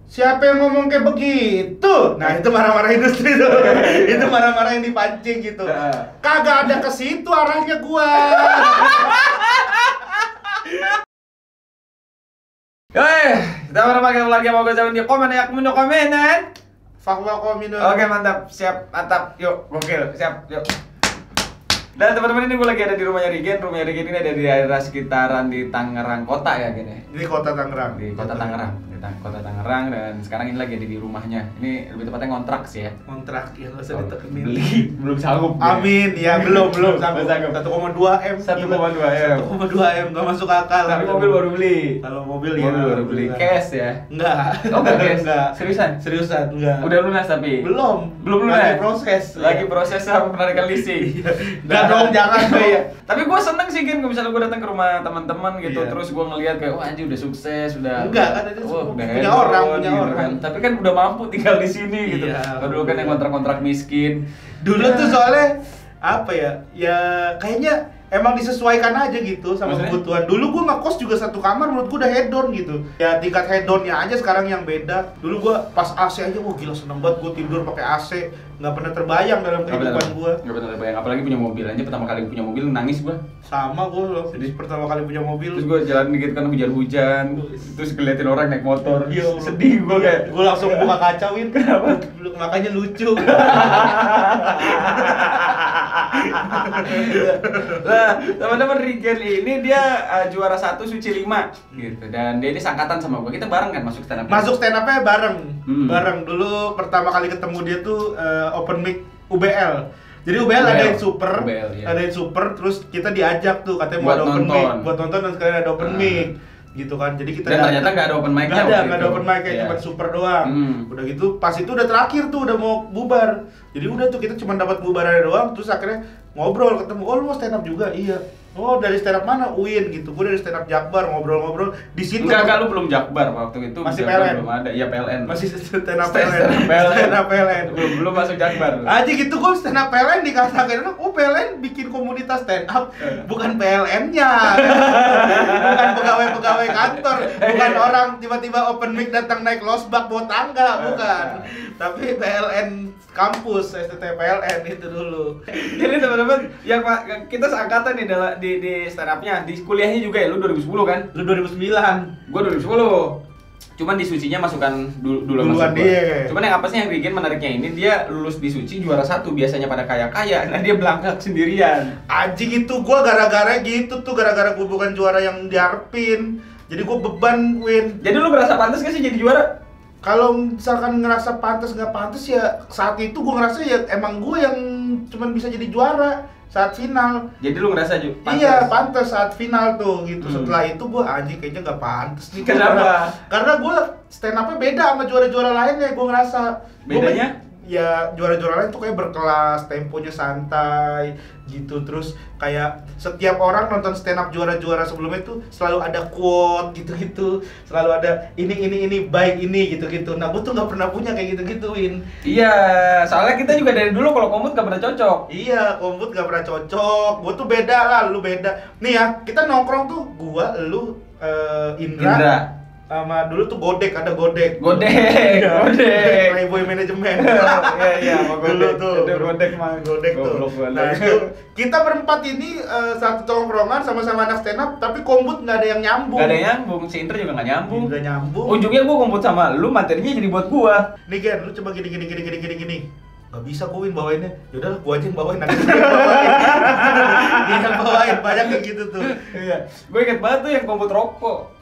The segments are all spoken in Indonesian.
siapa yang ngomong kayak begitu? Nah itu marah-marah industri tuh. Itu marah-marah yang dipancing gitu. Kagak ada ke situ arahnya gua. Kita berapa lagi mau gue jawab di komen ya, kamu komenan. Fakwa komino. Oke, mantap, siap, mantap, yuk, gokil, siap, yuk. Dan teman-teman, ini gue lagi ada di rumahnya Rigen. Rumahnya Rigen ini ada di daerah sekitaran di Tangerang Kota ya, gini. Ini kota Tangerang. Di kota Tangerang, kota Tangerang, dan sekarang ini lagi ada di rumahnya. Ini lebih tepatnya ngontrak sih ya. Kontrak ya, nggak usah ditekenin. Beli, belum sanggup. Amin, ya belum sanggup. Sanggup. 1,2 M. 1,2 M. 1,2 M nggak masuk akal. Tapi mobil baru beli. Kalau mobil ya. Mobil baru beli. Cash ya? Enggak. Oh, enggak cash. Enggak. Seriusan? Enggak. Udah lunas tapi? Belum lunas. Lagi proses. Lagi proses sama penarikan leasing. Enggak dong, jangan dong. Iya. Tapi gue seneng sih Gen, kalau misalnya gue datang ke rumah teman-teman gitu, Iya. terus gue ngeliat kayak wah anjir udah sukses, udah Enggak, kan ada udah punya handle, orang. kan. Tapi kan udah mampu tinggal di sini gitu. Iya, Kalau dulu kan yang kontrak-kontrak miskin. Dulu Ya. tuh soalnya apa ya? Ya kayaknya emang disesuaikan aja gitu sama Maksudnya? kebutuhan. Dulu gua ngekos juga satu kamar, menurut gua udah hedon gitu. Ya tingkat hedonnya aja sekarang yang beda. Dulu gua pas AC aja, wah gila seneng banget gua tidur pakai AC. Nggak pernah terbayang dalam kehidupan gua. Gak pernah terbayang, apalagi punya mobil aja. Pertama kali punya mobil nangis gue. Sama gua loh, jadi pertama kali punya mobil. Terus gue jalan dikit kan hujan-hujan, terus ngeliatin orang naik motor. Iya, Sedih gue kayak. Gua langsung buka kacauin. Kenapa? Makanya lucu. Nah, teman-teman Rigen ini dia juara 1 Suci 5 gitu. Dan dia ini sangkatan sama gue. Kita bareng kan masuk stand up. Masuk stand up-nya bareng. Hmm. Dulu pertama kali ketemu dia tuh open mic UBL. Jadi UBL ada yang super, UBL, iya. ada yang super, terus kita diajak tuh katanya mau Buat ada open nonton. mic, buat nonton dan sekalian ada open mic. Gitu kan. Jadi kita Dan ternyata nggak ada open mic-nya Nggak waktu ada itu. open mic, kayak Iya. cuma super doang. Udah gitu pas itu udah terakhir tuh udah mau bubar. Jadi udah tuh kita cuma dapat bubarannya doang, terus akhirnya ngobrol ketemu, "Oh, lu mau stand up juga?" "Iya." "Oh, dari stand up mana?" "UIN." gitu. Gue dari stand up Jakbar, ngobrol-ngobrol di situ. Enggak, lu belum Jakbar waktu itu. Masih Jakbar PLN. belum ada. Iya PLN. Masih stand up Stand PLN. up PLN. Stand up PLN. Belum masuk Jakbar. Aja gitu gue stand up PLN dikatakan, "Oh, PLN bikin komunitas stand up." Bukan PLN-nya. Bukan pegawai-pegawai kantor, bukan orang tiba-tiba open mic datang naik losbak bawa tangga, bukan. Tapi PLN kampus, STT PLN itu dulu. Jadi teman-teman, yang kita seangkatan nih di stand up-nya, di kuliahnya juga ya. Lu 2010 kan? Lu 2009. Gua 2010. Cuman di Sucinya masukkan duluan Duluan masuk gua. dia. Cuman yang apa sih yang bikin menariknya ini, dia lulus di Suci juara 1, biasanya pada kaya-kaya. Nah, dia belangkak sendirian. Anjing itu gua gara-gara gitu tuh, gara-gara gua bukan juara yang diharapin. Jadi gua beban, Win. Jadi lu ngerasa pantas gak sih jadi juara? Kalau misalkan ngerasa pantas nggak pantas ya saat itu gue ngerasa ya emang gue yang cuman bisa jadi juara saat final. Jadi lu ngerasa pantas? Iya pantas saat final tuh gitu. Setelah itu gue anjing kayaknya nggak pantas nih. Kenapa? Karena gue stand up-nya beda sama juara-juara lainnya. Gue ngerasa Bedanya? Ya juara-juara lain tuh kayak berkelas, temponya santai gitu. Terus kayak setiap orang nonton stand up juara-juara sebelumnya tuh selalu ada quote gitu-gitu, selalu ada ini baik ini gitu-gitu. Nah gue tuh nggak pernah punya kayak gitu-gituin. Iya, soalnya kita juga dari dulu kalau komut gak pernah cocok. Iya, kombut gak pernah cocok. Gue tuh beda lah, lu beda. Nih ya, kita nongkrong tuh gua, lu, Indra. Sama dulu tuh Godek, ada Godek. Godek. Playboy manajemen. Iya, sama Dulu Godek. tuh. Ada Godek mah. Godek tuh. Goblok banget. Nah, itu kita berempat ini satu tongkrongan sama-sama anak stand up, tapi kombut nggak ada yang nyambung. Gak ada yang nyambung, si Indra juga gak nyambung. Nggak nyambung. Ujungnya gua komput sama lu, materinya jadi buat gua. Nih Gen, lu coba gini. Gak bisa gue bawainnya. Yaudah gua aja yang bawain nanti. Dia yang bawain, banyak kayak gitu tuh. Iya. Gue inget banget tuh yang komput rokok.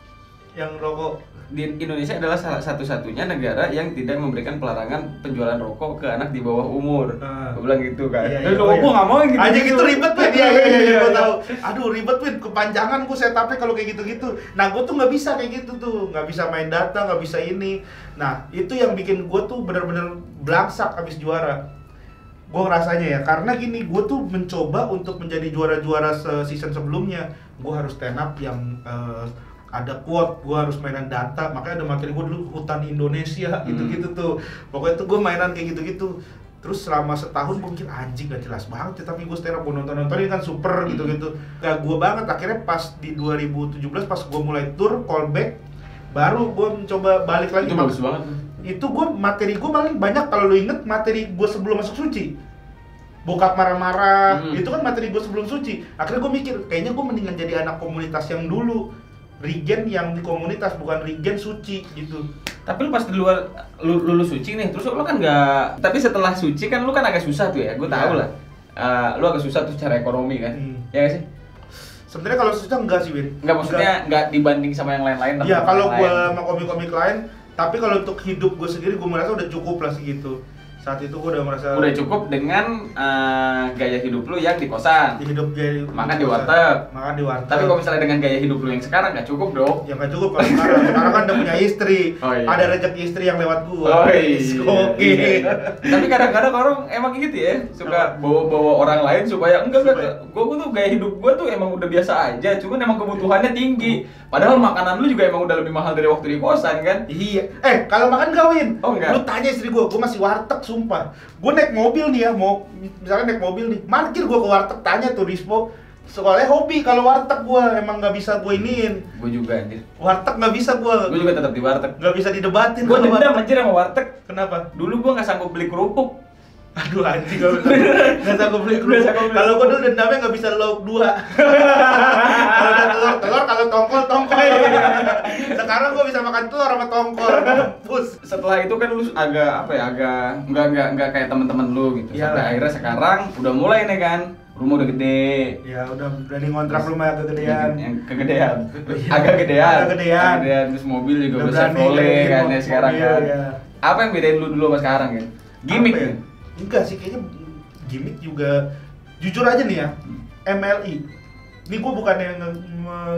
Yang rokok Di Indonesia adalah salah satu-satunya negara yang tidak memberikan pelarangan penjualan rokok ke anak di bawah umur. Gue bilang gitu kan. Iya, Terus gue gak mau yang gitu. aja gitu ribet Win. Iya, Iya. gue tahu. Aduh ribet Win, kepanjangan gue setupnya kalau kayak gitu-gitu. Nah gue tuh nggak bisa kayak gitu tuh, nggak bisa main data, nggak bisa ini. Nah itu yang bikin gue tuh bener-bener blangsak abis juara. Gue ngerasanya ya, karena gini, gue tuh mencoba untuk menjadi juara-juara season sebelumnya. Gue harus stand up yang ada quote, gue harus mainan data, makanya ada materi gue dulu hutan Indonesia gitu-gitu tuh. Pokoknya tuh gue mainan kayak gitu-gitu. Terus selama setahun gue mikir anjing gak jelas banget ya, tapi gue stand up, gue nonton-nontonin kan super gitu-gitu. Gak gue banget, akhirnya pas di 2017 pas gue mulai tour callback, baru gue mencoba balik lagi. Itu bagus banget. Itu gue materi gue paling banyak, kalau lu inget materi gue sebelum masuk suci. Bokap marah-marah, itu kan materi gue sebelum suci. Akhirnya gue mikir, kayaknya gue mendingan jadi anak komunitas yang dulu. Regen yang di komunitas, bukan Regen suci gitu. Tapi lu pas di luar lulus suci nih, terus lu kan nggak. Tapi setelah suci kan lu kan agak susah tuh ya, gue tahu lah. Lu agak susah tuh secara ekonomi kan, ya nggak sih? Sebenarnya kalau susah enggak sih, Win. Enggak, maksudnya enggak dibanding sama yang lain-lain. Iya, kalau gue sama komik-komik lain, tapi kalau untuk hidup gue sendiri, gue merasa udah cukup lah segitu. Saat itu gue udah merasa udah cukup dengan gaya hidup lu yang di kosan. Makan di warteg. Makan di warteg. Tapi kalau misalnya dengan gaya hidup lu yang sekarang nggak cukup dong. Ya nggak cukup kalau sekarang. Sekarang kan udah punya istri. Oh, iya. Ada rezeki istri yang lewat gua. Oh, iya. Oke. Iya. Tapi kadang-kadang orang emang gitu ya, suka bawa-bawa orang lain supaya enggak. Gua tuh gaya hidup gua tuh emang udah biasa aja, cuman emang kebutuhannya tinggi. Padahal makanan lu juga emang udah lebih mahal dari waktu di kosan kan? Iya. Kalau makan gawin. Oh enggak. Lu tanya istri gua masih warteg sumpah. Gua naik mobil nih ya, misalnya naik mobil nih, parkir gua ke warteg, tanya tuh Rispo. Soalnya hobi kalau warteg gua emang nggak bisa gua iniin. Gua juga anjir. Warteg nggak bisa gua. Gua juga tetap di warteg. Nggak bisa didebatin. Gua dendam anjir sama warteg. Kenapa? Dulu gua nggak sanggup beli kerupuk. Aduh anjing, nggak sanggup beli kerupuk. Kalau gua dulu dendamnya nggak bisa lauk 2. Kalau udah telur, kalau tongkol. Sekarang gua bisa makan telur sama tongkol. Mampus. Setelah itu kan lu agak apa ya, agak nggak kayak teman-teman lu gitu. Iyalah. Sampai akhirnya sekarang udah mulai nih kan, rumah udah gede. Ya udah berani ngontrak rumah agak gedean. Yang kegedean. Agak gedean. Terus mobil juga udah Chevrolet kan ya sekarang kan. Ya. Apa yang bedain lu dulu sama sekarang kan? Gimik Ya? kan? Enggak sih, kayaknya gimmick juga. Jujur aja nih ya, MLI. Ini gue bukannya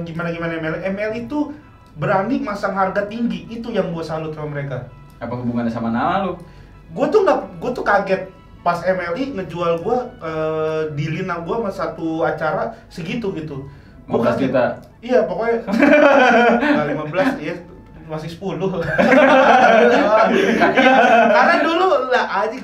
gimana MLI. MLI itu berani masang harga tinggi, itu yang gue salut sama mereka. Apa hubungannya sama nama lu? Gue tuh kaget pas MLI ngejual gue di lina gue sama satu acara segitu gitu. 15 juta. Iya pokoknya. Nggak 15 ya. Masih 10. Karena dulu lah aja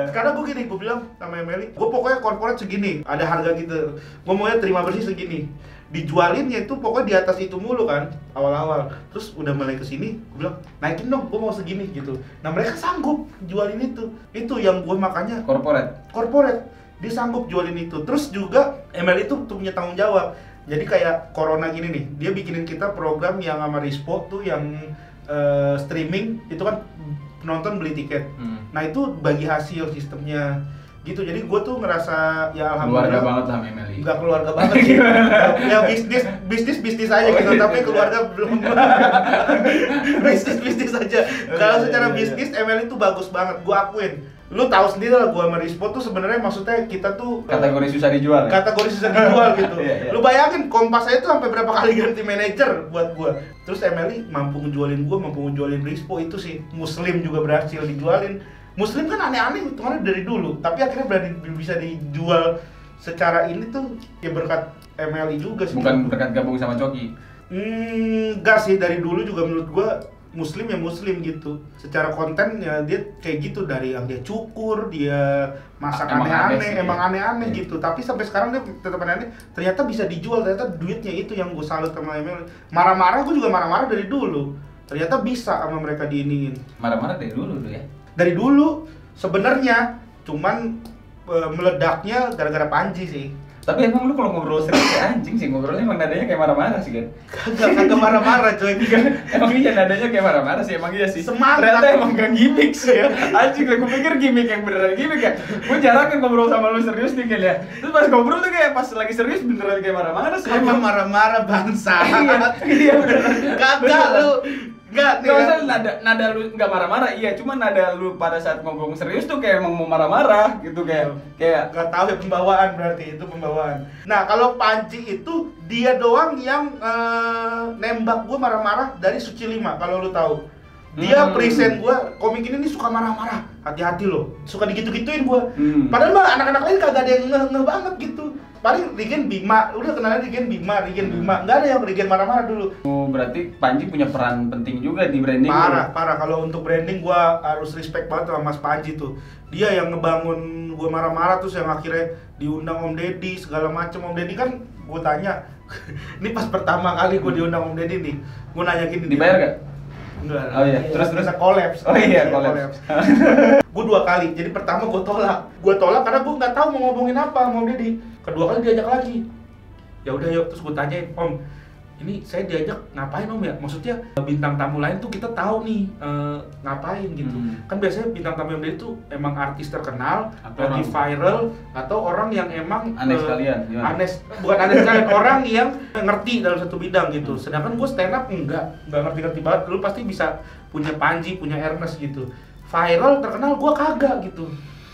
karena gue gini, gue bilang sama Emily, gue pokoknya corporate segini, ada harga gitu, gue maunya terima bersih segini, dijualinnya itu pokoknya di atas itu mulu kan awal-awal. Terus udah mulai kesini, gue bilang naikin dong, gue mau segini gitu. Nah mereka sanggup jualin itu yang gue makanya corporate dia sanggup jualin itu. Terus juga Emily itu punya tanggung jawab. Jadi kayak corona gini nih, dia bikinin kita program yang sama Rispo tuh yang streaming, itu kan penonton beli tiket. Nah itu bagi hasil sistemnya gitu. Jadi gue tuh ngerasa ya alhamdulillah. Keluarga banget lah Emily. Enggak keluarga banget sih. Ya bisnis aja gitu, tapi keluarga belum. bisnis aja. Kalau secara bisnis Emily tuh bagus banget, gue akuin. Lu tahu sendiri lah, gua sama Rispo tuh sebenarnya maksudnya kita tuh kategori susah dijual. Kategori susah dijual gitu. Iya. Lu bayangin Kompas saya tuh sampai berapa kali ganti manajer buat gua. Terus Emily mampu ngejualin gua, mampu ngejualin Rispo, itu sih. Muslim juga berhasil dijualin. Muslim kan aneh-aneh hitungannya dari dulu, tapi akhirnya berani bisa dijual secara ini tuh ya berkat Emily juga sih. Bukan berkat gabung sama Coki. Enggak sih, dari dulu juga menurut gua Muslim ya Muslim gitu. Secara konten ya dia kayak gitu, dari yang dia cukur, dia masak aneh-aneh, emang aneh-aneh gitu. Tapi sampai sekarang dia tetap aneh-aneh. Ternyata bisa dijual, ternyata duitnya itu yang gue salut sama Emil. Marah-marah gue juga marah-marah dari dulu. Ternyata bisa sama mereka diiniin. Marah-marah dari dulu tuh ya? Dari dulu sebenarnya, cuman meledaknya gara-gara Panji sih. Tapi emang lu kalau ngobrol serius kayak anjing sih, ngobrolnya emang nadanya kayak marah-marah sih kan? Kagak marah-marah coy. Emang iya nadanya kayak marah-marah sih, emang iya sih. Semangat. Ternyata emang gak gimmick sih ya. Anjing, gue pikir gimmick yang beneran gimmick ya. Gue jarang kan ngobrol sama lu serius nih kan ya. Terus pas ngobrol tuh kayak pas lagi serius beneran kayak marah-marah sih. Emang marah-marah bangsa. Iya beneran. Kagak lu. Enggak, usah nada lu enggak marah-marah, iya, cuma nada lu pada saat ngomong serius tuh kayak emang mau marah-marah gitu, kayak enggak tahu ya, pembawaan berarti itu pembawaan. Nah, kalau Panji itu dia doang yang nembak gua marah-marah dari Suci 5 kalau lu tahu. Dia present gua, komik ini nih suka marah-marah. Hati-hati loh. Suka digitu-gituin gua. Padahal mah anak-anak lain kagak ada yang ngeh banget gitu. Paling Regen Bima, udah kenalnya Regen Bima. Enggak ada yang Regen marah-marah dulu. Oh, berarti Panji punya peran penting juga di branding. Parah. Kalau untuk branding gua harus respect banget sama Mas Panji tuh. Dia yang ngebangun gua marah-marah, terus yang akhirnya diundang Om Deddy segala macem. Om Deddy kan gua tanya, ini pas pertama kali gua diundang Om Deddy nih. Gua nanya gini, dibayar gak? Enggak. Oh iya, terus bisa kolaps. Oh iya, kolaps. Gue 2 kali. Jadi pertama gue tolak. Gue tolak karena gue nggak tahu mau ngomongin apa mau Deddy. Kedua kali diajak lagi. Ya udah yuk, terus gue tanyain, Om, ini saya diajak ngapain Om ya? Maksudnya bintang tamu lain tuh kita tahu nih ngapain gitu. Kan biasanya bintang tamu yang dia tuh emang artis terkenal, lagi viral, atau orang yang emang aneh sekalian. Bukan aneh sekalian, orang yang ngerti dalam satu bidang gitu. Sedangkan gue stand up enggak ngerti-ngerti banget. Lu pasti bisa punya Panji, punya Ernest gitu. Viral, terkenal, gue kagak gitu.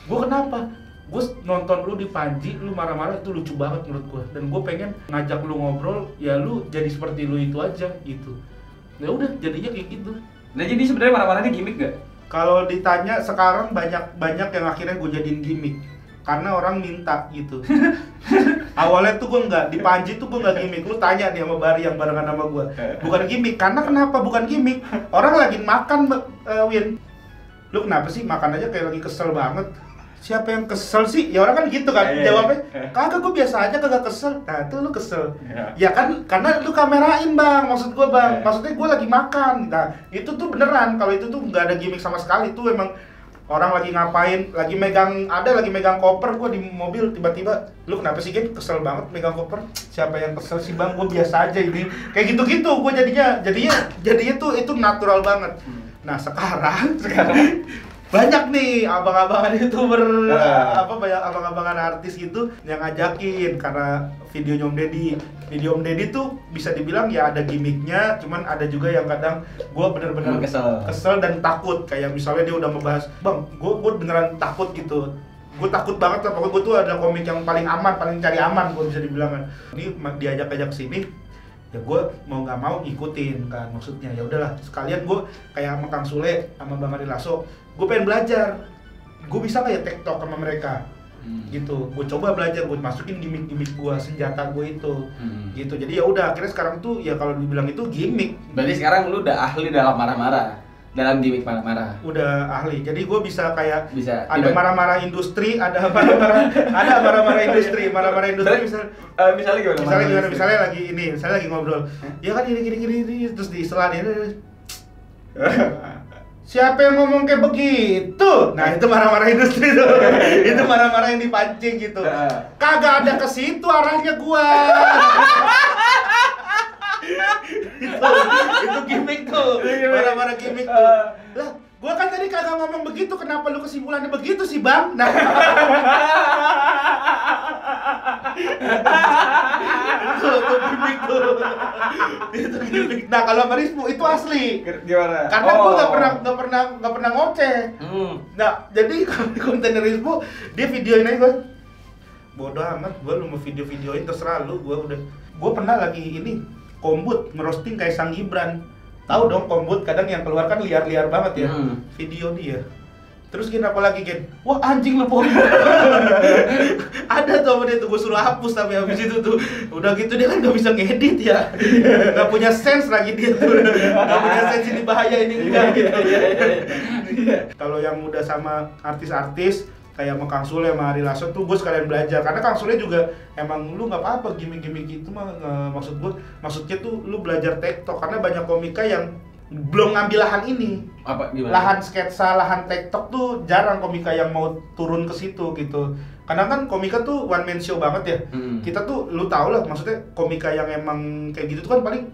Gue kenapa? Gue nonton lu di Panji, lu marah-marah itu lucu banget menurut gue. Dan gue pengen ngajak lu ngobrol, ya lu jadi seperti lu itu aja gitu. Ya udah, jadinya kayak gitu. Nah jadi sebenarnya marah-marahnya gimmick gak? Kalau ditanya sekarang banyak yang akhirnya gue jadiin gimmick. Karena orang minta gitu. Awalnya tuh gue nggak, di Panji tuh gue nggak gimmick. Lu tanya nih sama Bari yang barengan sama gue. Bukan gimmick, karena kenapa bukan gimmick? Orang lagi makan, Win. Lu kenapa sih makan aja kayak lagi kesel banget? Siapa yang kesel sih? Ya orang kan gitu kan, jawabnya kagak, gue biasa aja, kagak kesel. Nah itu lu kesel. Ya kan, karena lu kamerain bang, maksud gue bang. Maksudnya gue lagi makan. Nah itu tuh beneran, kalau itu tuh nggak ada gimmick sama sekali. Itu emang orang lagi ngapain, lagi megang koper, gue di mobil tiba-tiba, lu kenapa sih Gen? Kesel banget megang koper. Siapa yang kesel sih bang? Gue biasa aja ini. Kayak gitu-gitu, gue jadinya tuh itu natural banget. Nah sekarang banyak nih abang-abangan YouTuber, banyak abang-abangan artis gitu yang ngajakin karena videonya Om Deddy. Video Om Deddy tuh bisa dibilang ya ada gimmicknya, cuman ada juga yang kadang gue bener-bener kesel dan takut. Kayak misalnya dia udah ngebahas, bang, gue beneran takut gitu. Gue takut banget lah, pokoknya gue tuh ada komik yang paling aman, paling cari aman, gue bisa dibilang kan. Ini diajak-ajak sini, ya gue mau nggak mau ngikutin kan, maksudnya ya udahlah sekalian gue kayak sama Kang Sule sama Bang Ari Lasso, gue pengen belajar, gue bisa nggak ya TikTok sama mereka, gitu. Gue coba belajar, gue masukin gimmick gue, senjata gue itu, gitu. Jadi ya udah akhirnya sekarang tuh ya kalau dibilang itu gimmick. Berarti sekarang lu udah ahli dalam marah-marah, dalam gimmick marah-marah. Udah ahli. Jadi gue bisa kayak ada tiba. marah-marah industri, ada marah-marah industri Misalnya gimana? Misalnya lagi ngobrol. Ya kan gini terus di sela dia. Siapa yang ngomong kayak begitu? Nah, itu marah-marah industri tuh. Itu marah-marah yang dipancing gitu. Kagak ada ke situ arahnya gua. itu gimmick tuh. Marah-marah gimmick tuh. Lah, gua kan tadi kagak ngomong begitu, kenapa lu kesimpulannya begitu sih, Bang? Nah. itu gimmick tuh. Itu gimmick. Nah, kalau Marismu itu asli. Gimana? Karena gua nggak pernah ngoceh. Nah, jadi kalau di konten Rismu, dia videoin aja gua. Bodoh amat, gua lu mau videoin terserah lu, gua pernah lagi ini Kombut ngerosting kayak Sang Gibran. Tahu dong Kombut kadang yang keluar kan liar-liar banget ya. Video dia. Terus gini apa lagi Gen? Wah anjing lu Kombut. Ada tuh dia tuh gue suruh hapus tapi habis itu tuh udah gitu dia kan nggak bisa ngedit ya. Nggak punya sense lagi dia tuh. Nggak punya sense ini bahaya ini enggak gitu. Kalau yang udah sama artis-artis kayak sama Kang Sule, sama Ari Lasso tuh gue sekalian belajar. Karena Kang Sule juga emang lu nggak apa-apa gimmick-gimmick itu mah maksudnya tuh lu belajar TikTok. Karena banyak komika yang belum ngambil lahan ini. Apa gimana? Lahan sketsa, lahan TikTok tuh jarang komika yang mau turun ke situ gitu. Karena kan komika tuh one man show banget ya. Kita tuh lu tau lah, maksudnya komika yang emang kayak gitu tuh kan paling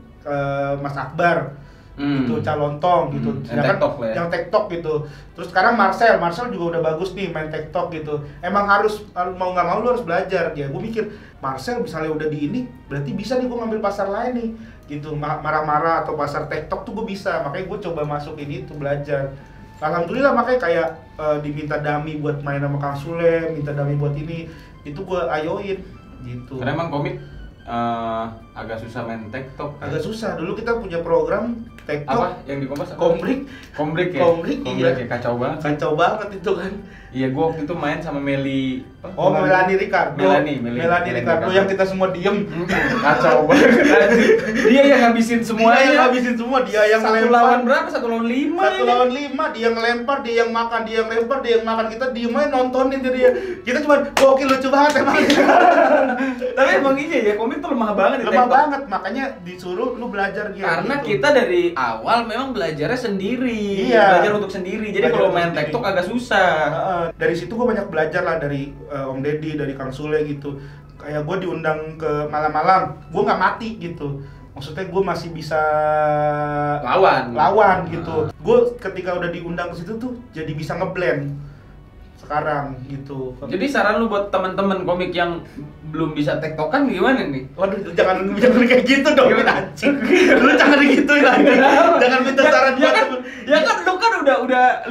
Mas Akbar. Gitu, Calontong gitu. Yang TikTok gitu. Terus sekarang Marcel juga udah bagus nih main TikTok gitu. Emang harus mau nggak mau lu harus belajar ya. Gue mikir Marcel misalnya udah di ini, berarti bisa nih gue ngambil pasar lain nih. Gitu, marah-marah atau pasar TikTok tuh gue bisa. Makanya gue coba masukin itu belajar. Alhamdulillah makanya kayak diminta dummy buat main sama Kang Sule, minta dummy buat ini, itu gue ayoin gitu. Karena emang komik agak susah main TikTok. Agak susah. Dulu kita punya program TikTok. Apa yang di Kompas? Komrik ya. Iya. Ya, kacau banget itu kan. Iya, gua waktu itu main sama Meli. Melanie Ricardo. Melanie Ricardo yang kita semua diem. Kacau banget. Dia yang ngabisin semuanya. Dia yang satu ngelempar. lawan berapa? 1 lawan 5. 1 lawan 5, dia ngelempar, dia yang makan, dia yang lempar, dia yang makan. Kita diem aja nontonin dia. Kita cuma gokil lucu banget emang. Tapi emang iya ya, komik tuh lemah banget di TikTok. TikTok. banget, makanya disuruh lu belajar gitu. Karena kita dari awal memang belajarnya sendiri, Iya. belajar untuk sendiri. Jadi Belajar kalau untuk main sendiri. TikTok agak susah. Dari situ gue banyak belajar lah dari Om Deddy, dari Kang Sule gitu. Kayak gue diundang ke malam-malam, gue nggak mati gitu. Maksudnya gue masih bisa lawan gitu. Gue ketika udah diundang ke situ tuh jadi bisa ngeblend sekarang gitu. Jadi saran lu buat teman-teman komik yang belum bisa tektokan gimana nih? Waduh, jangan kayak gitu dong, Gimana? anjing. Lu jangan digituin anjing. Jangan minta saran buat temen. Ya kan lu kan udah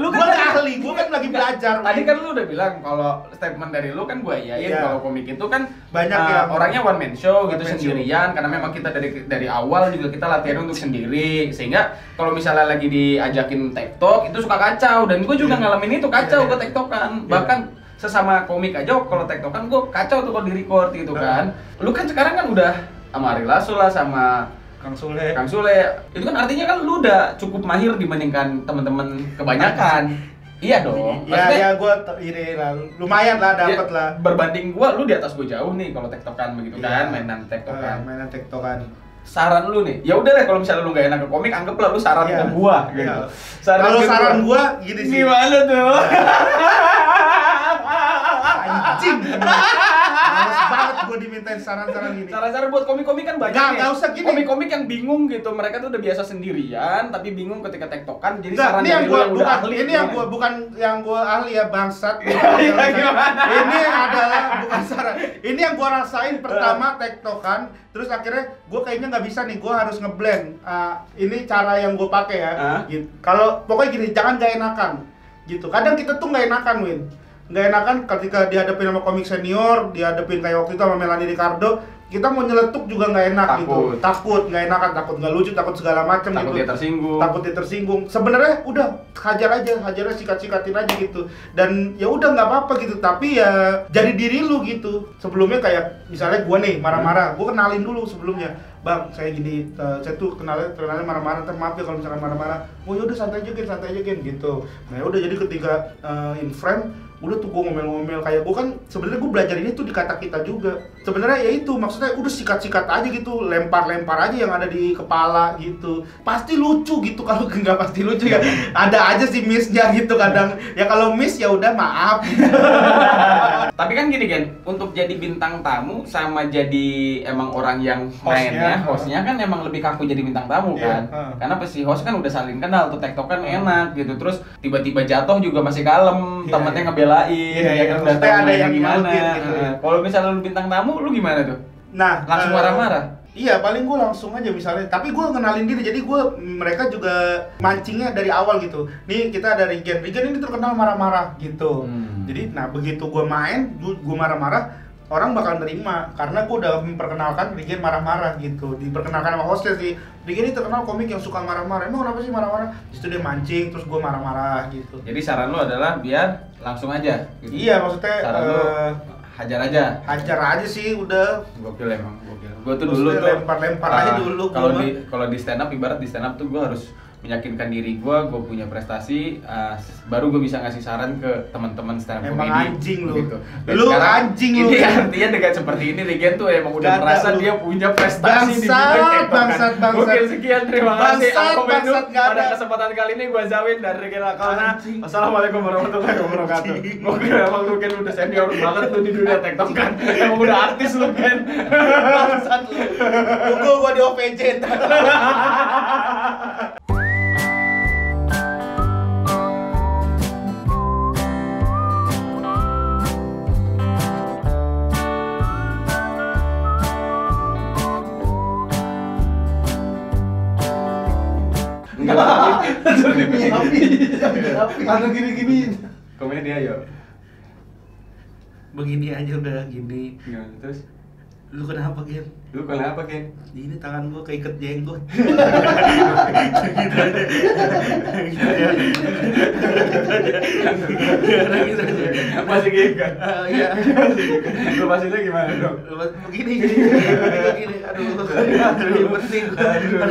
lu kan Gua ahli, gua kan lagi belajar. Tadi kan lu udah bilang kalau statement dari lu kan gua iyain Iya. kalau komik itu kan Banyak yang orangnya one man show one gitu man sendirian karena memang kita dari awal juga kita latihan untuk sendiri sehingga kalau misalnya lagi diajakin tektok itu suka kacau dan gua juga ngalamin itu kacau ke tektokan. Bahkan sesama komik aja kalau tektokan gue kacau tuh kalau di record gitu kan. Lu kan sekarang kan udah sama Ari Lasso lah sama Kang Sule. Kang Sule. Itu kan artinya kan lu udah cukup mahir dibandingkan teman-teman kebanyakan. Iya dong. Ya gua ini lah, lumayan lah dapat lah. Berbanding gua lu di atas gua jauh nih kalau tektokan begitu kan, mainan tektokan. Mainan tektokan. Saran lu nih, ya udah deh kalau misalnya lu nggak enak ke komik, anggaplah lu saran Iya. ke gua gitu. Iya. Kalau ke saran gua gini sih. gimana tuh? Anjing. Males banget gua dimintain saran-saran gini. Saran-saran buat komik-komik kan banyak nih. Nggak usah gini. Komik-komik yang bingung gitu, mereka tuh udah biasa sendirian tapi bingung ketika tektokan. Jadi Nggak, saran ini yang dari lu gua yang udah bukan ahli. ini yang gimana? gua bukan yang gua ahli ya bangsat. Iya, gimana? Ini adalah bukan saran. Ini yang gua rasain pertama tektokan, terus akhirnya gua kayaknya nggak bisa nih, gua harus ngeblend. Ini cara yang gua pakai ya. Gitu. Kalau pokoknya gini, jangan gak enakan. Gitu. Kadang kita tuh nggak enakan, Win. Nggak enakan ketika dihadapin sama komik senior, dihadapin kayak waktu itu sama Melanie Ricardo, kita mau nyeletuk juga nggak enak gitu. Takut nggak enakan, takut nggak lucu, takut segala macam gitu. Takut dia tersinggung. Takut dia tersinggung. Sebenarnya udah hajar aja sikat-sikatin aja gitu. Dan ya udah nggak apa-apa gitu. Tapi ya jadi diri lu gitu. Sebelumnya kayak misalnya gua nih marah-marah, gua kenalin dulu sebelumnya. Bang, saya gini, saya tuh kenalnya marah-marah, ntar maaf ya kalau misalkan marah-marah. Oh ya udah santai aja Gen gitu. Nah ya udah jadi ketika in frame udah tuh gue ngomel-ngomel kayak gue kan sebenarnya gue belajar ini tuh di kata kita juga. Sebenarnya ya itu maksudnya udah sikat-sikat aja gitu, lempar-lempar aja yang ada di kepala gitu. Pasti lucu gitu, kalau nggak pasti lucu ya ada aja sih miss-nya gitu kadang. Ya kalau miss ya udah maaf. Tapi kan gini Gen, untuk jadi bintang tamu sama jadi emang orang yang mainnya, hostnya kan emang lebih kaku jadi bintang tamu kan. Karena si host kan udah saling kenal tuh, tektokan enak gitu. Terus tiba-tiba jatuh juga masih kalem, temennya ngebelain, ya kan udah tahu ada yang gimana. gitu. Kalau misalnya lu bintang tamu, lu gimana tuh? Nah, Langsung marah-marah? Iya, paling gue langsung aja misalnya. Tapi gue kenalin diri, jadi mereka juga mancingnya dari awal gitu. Nih kita ada Regen ini terkenal marah-marah gitu. Jadi, nah begitu gue main, gue marah-marah, orang bakal nerima karena gue udah memperkenalkan Regen marah-marah gitu. Diperkenalkan sama hostnya sih. Regen ini terkenal komik yang suka marah-marah. Emang kenapa sih marah-marah? Justru dia mancing, terus gue marah-marah gitu. Jadi saran lu adalah biar langsung aja. Gitu. Iya, maksudnya saran lu hajar aja. Hajar aja sih udah. Gokil emang, gokil. Gua tuh dulu tuh lempar-lempar aja dulu. Kalau di stand up, ibarat di stand up tuh gua harus meyakinkan diri gua punya prestasi, baru gua bisa ngasih saran ke teman-teman stand up emang comedy. Anjing lu. Gitu. Lu anjing lu. Ini artinya dengan seperti ini Regen tuh emang udah merasa dia punya prestasi di bidang tektokan. Bangsat. Gokil, sekian, terima kasih. Bangsat, Pada kesempatan kali ini gua Zawin dari Regen Lakalna. Assalamualaikum warahmatullahi wabarakatuh. Gokil, emang lu kan udah senior banget lu di dunia tektokan. Emang udah artis lu kan. Bangsat lu. Tunggu gua di OPJ. Aduh gini-gini. Komedi ayo. Begini aja udah gini. Gimana terus? Lu kenapa, Gen? Lu kenapa, Ken? Ini tangan gua keiket jenggot. Masih gigat. Iya. Lu pastinya gimana dong? Begini. Aduh. Penting. Aduh.